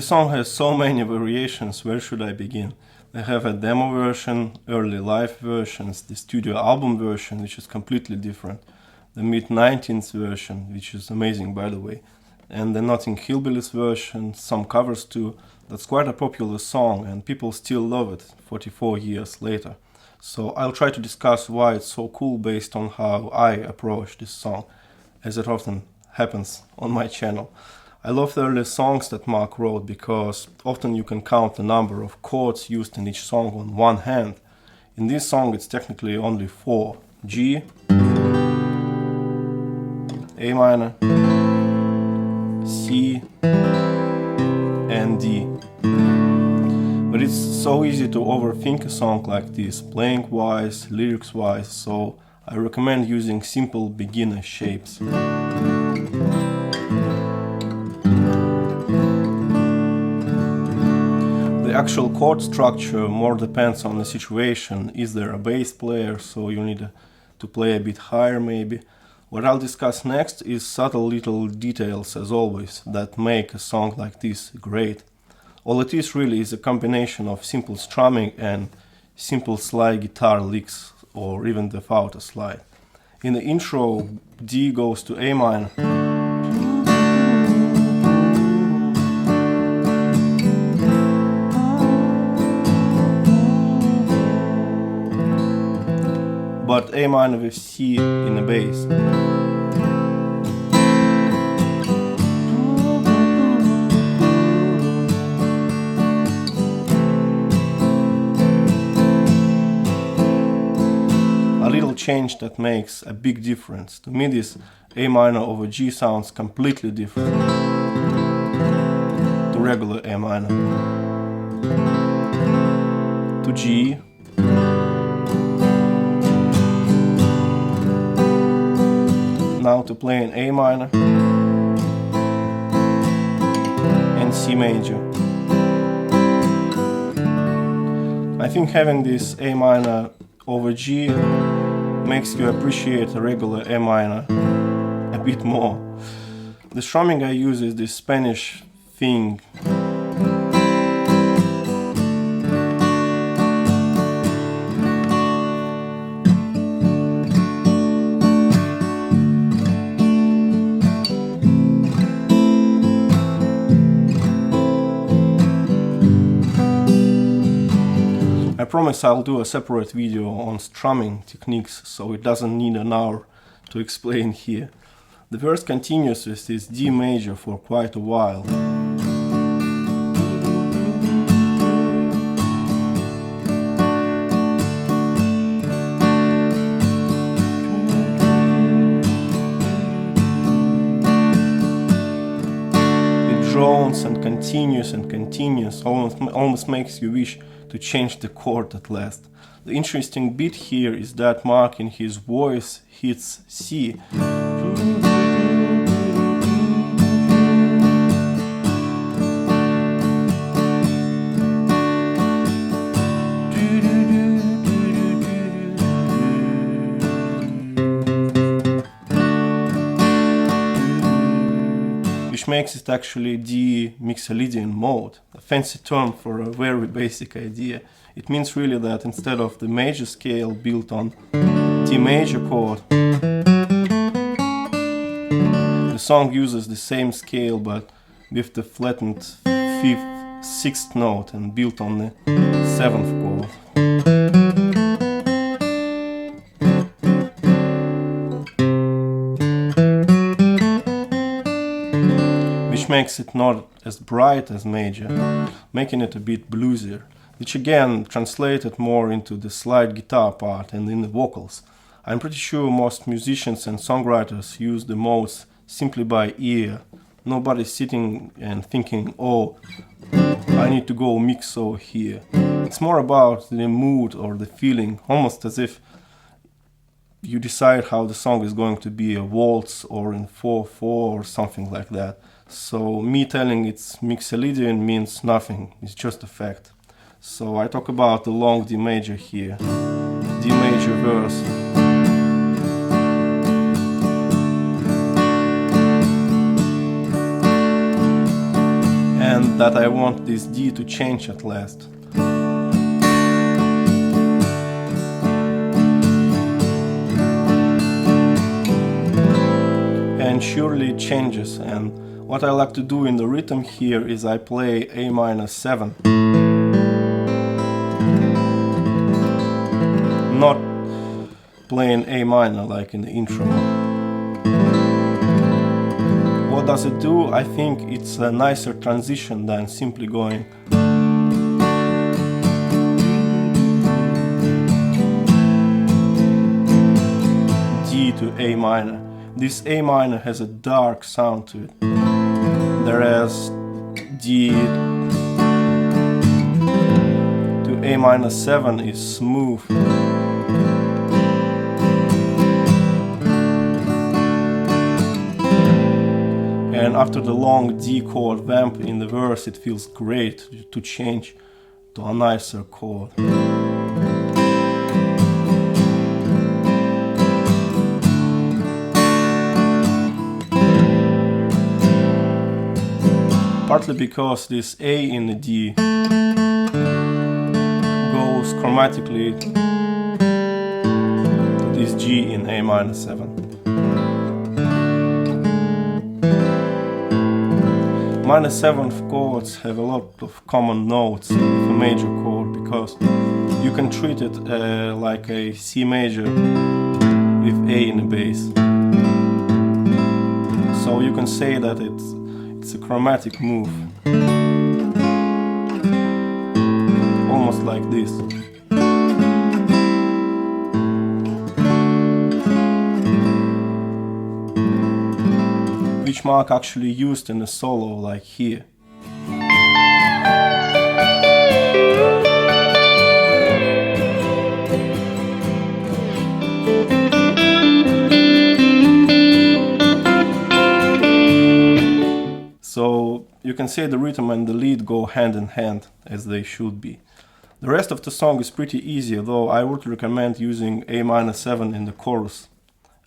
This song has so many variations, where should I begin? I have a demo version, early live versions, the studio album version, which is completely different, the mid-19th version, which is amazing by the way, and the Notting Hillbillies version, some covers too. That's quite a popular song and people still love it 44 years later. So I'll try to discuss why it's so cool based on how I approach this song, as it often happens on my channel. I love the early songs that Mark wrote because often you can count the number of chords used in each song on one hand. In this song it's technically only 4: G, A minor, C, and D. But it's so easy to overthink a song like this, playing wise, lyrics wise, so I recommend using simple beginner shapes. The actual chord structure more depends on the situation. Is there a bass player, so you need to play a bit higher maybe. What I'll discuss next is subtle little details, as always, that make a song like this great. All it is really is a combination of simple strumming and simple slide guitar licks, or even without a slide. In the intro, D goes to A minor. But A minor with C in the bass. A little change that makes a big difference. To me this A minor over G sounds completely different to regular A minor. To G. Now to play in A minor and C major. I think having this A minor over G makes you appreciate a regular A minor a bit more. The strumming I use is this Spanish thing. I promise I'll do a separate video on strumming techniques, so it doesn't need an hour to explain here. The verse continues with this D major for quite a while. It drones and continues, almost makes you wish to change the chord at last. The interesting bit here is that Mark in his voice hits C. Which makes it actually D Mixolydian mode, a fancy term for a very basic idea. It means really that instead of the major scale built on D major chord, the song uses the same scale but with the flattened 5th, 6th note and built on the 7th chord. Which makes it not as bright as major, making it a bit bluesier, which again translated more into the slide guitar part and in the vocals. I'm pretty sure most musicians and songwriters use the modes simply by ear. Nobody's sitting and thinking, oh, I need to go mixo here. It's more about the mood or the feeling, almost as if you decide how the song is going to be, a waltz or in 4/4 or something like that. So me telling it's Mixolydian means nothing, it's just a fact. So I talk about the long D major here, D major verse. And and that I want this D to change at last. And surely it changes, and what I like to do in the rhythm here is I play A minor 7. Not playing A minor like in the intro. What does it do? I think it's a nicer transition than simply going D to A minor. This A minor has a dark sound to it, whereas D to A minor 7 is smooth. And after the long D chord vamp in the verse, it feels great to change to a nicer chord. Partly because this A in the D goes chromatically to this G in A minor 7. Minor 7th chords have a lot of common notes with a major chord because you can treat it like a C major with A in the bass. So you can say that it's a chromatic move, almost like this. Which Mark actually used in a solo like here. So you can say the rhythm and the lead go hand in hand, as they should be. The rest of the song is pretty easy, though I would recommend using A minor 7 in the chorus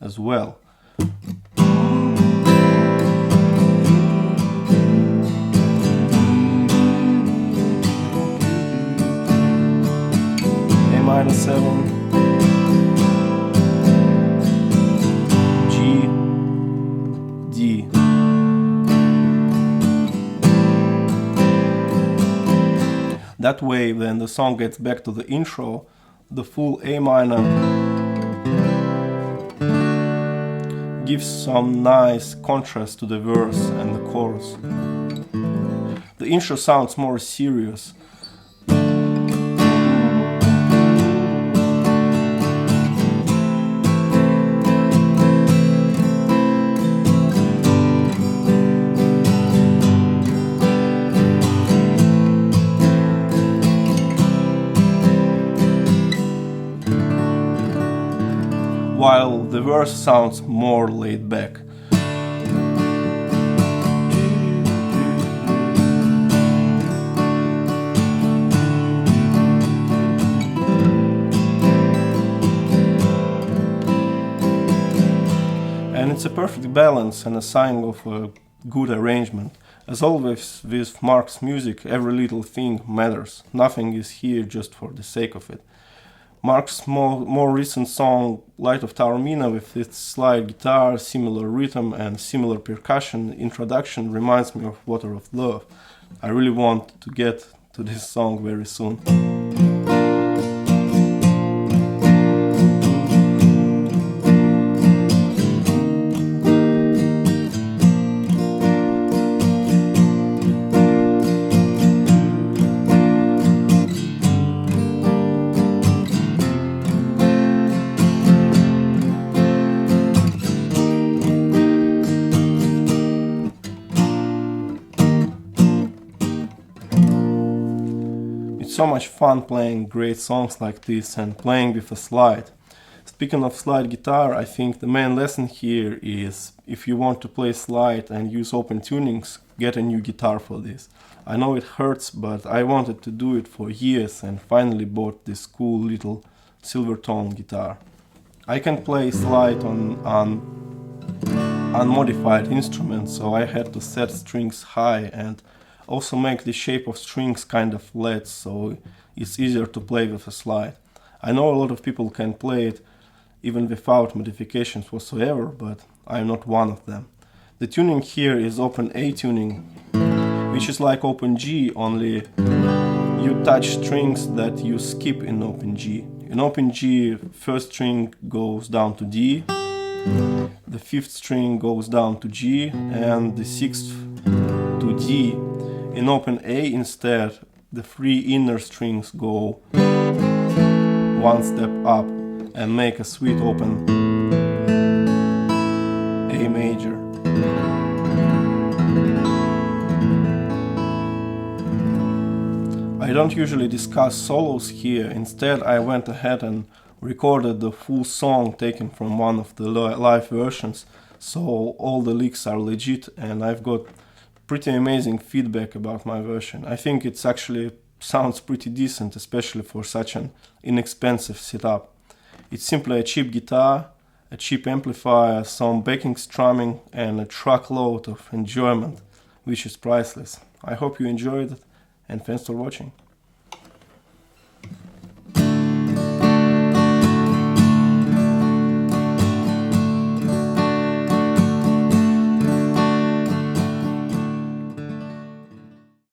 as well. A minor 7, G, D. That way, when the song gets back to the intro, the full A minor gives some nice contrast to the verse and the chorus. The intro sounds more serious. While the verse sounds more laid back. And it's a perfect balance and a sign of a good arrangement. As always with Mark's music, every little thing matters. Nothing is here just for the sake of it. Mark's more recent song, Light of Taormina, with its slide guitar, similar rhythm and similar percussion introduction reminds me of Water of Love. I really want to get to this song very soon. So much fun playing great songs like this and playing with a slide. Speaking of slide guitar, I think the main lesson here is if you want to play slide and use open tunings, get a new guitar for this. I know it hurts, but I wanted to do it for years and finally bought this cool little Silvertone guitar. I can play slide on unmodified instruments, so I had to set strings high and Also make the shape of strings kind of flat, so it's easier to play with a slide. I know a lot of people can play it even without modifications whatsoever, but I'm not one of them. The tuning here is open A tuning, which is like open G, only you touch strings that you skip in open G. In open G, first string goes down to D, the fifth string goes down to G, and the sixth to D. In open A instead, the three inner strings go one step up and make a sweet open A major. I don't usually discuss solos here. Instead, I went ahead and recorded the full song taken from one of the live versions, so all the licks are legit, and I've got pretty amazing feedback about my version. I think it's actually sounds pretty decent, especially for such an inexpensive setup. It's simply a cheap guitar, a cheap amplifier, some backing strumming, and a truckload of enjoyment, which is priceless. I hope you enjoyed it, and thanks for watching.